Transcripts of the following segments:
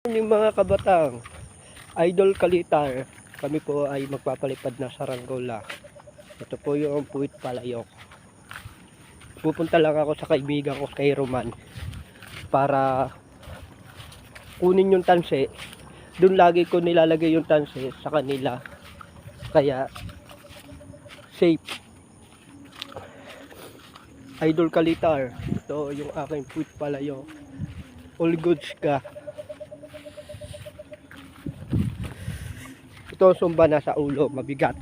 Yung mga kabatang Idol Kalitar, kami po ay magpapalipad na sa Ranggola. Ito po yung Puwit Palayok. Pupunta lang ako sa kaibigan ko kay Roman para kunin yung tanse. Doon lagi ko nilalagay yung tanse sa kanila, kaya safe. Idol Kalitar, ito yung aking Puwit Palayok. All goods ka. Ito sumba nasa ulo, mabigat.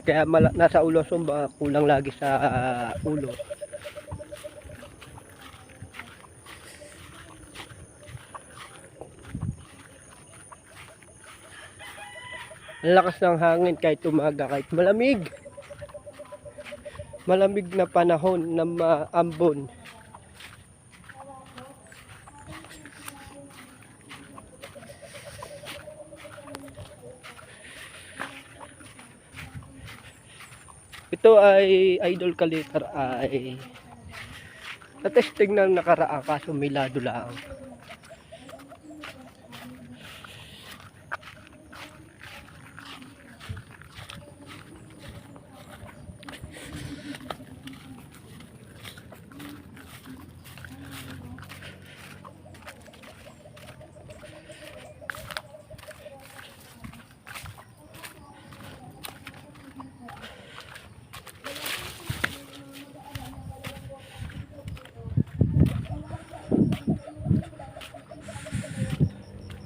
Kaya nasa ulo sumba, kulang lagi sa ulo. Ang lakas ng hangin kahit umaga, kahit malamig. Malamig na panahon na maambon. Ito ay Idol Kalitar ay natesting ng nakaraan, kaso milado lang.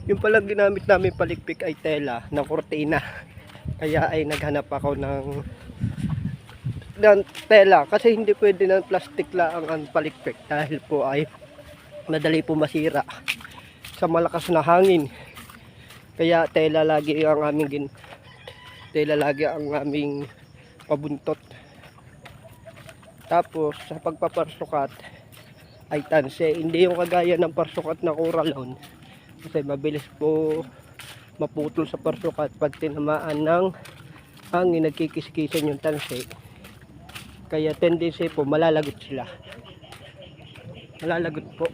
Yung palang ginamit namin palikpik ay tela ng kortina. Kaya ay naghanap ako ng tela, kasi hindi pwede ng plastic lang ang palikpik dahil po ay madali po masira sa malakas na hangin. Kaya tela lagi ang aming pabuntot. Tapos sa pagpaparsukat ay tanse, hindi yung kagaya ng parsukat na kuralon, kasi mabilis po maputol sa parsukat pag tinamaan ng hangin, nagkikiskisan yung tanse. Kaya tendency po malalagot sila, malalagot po.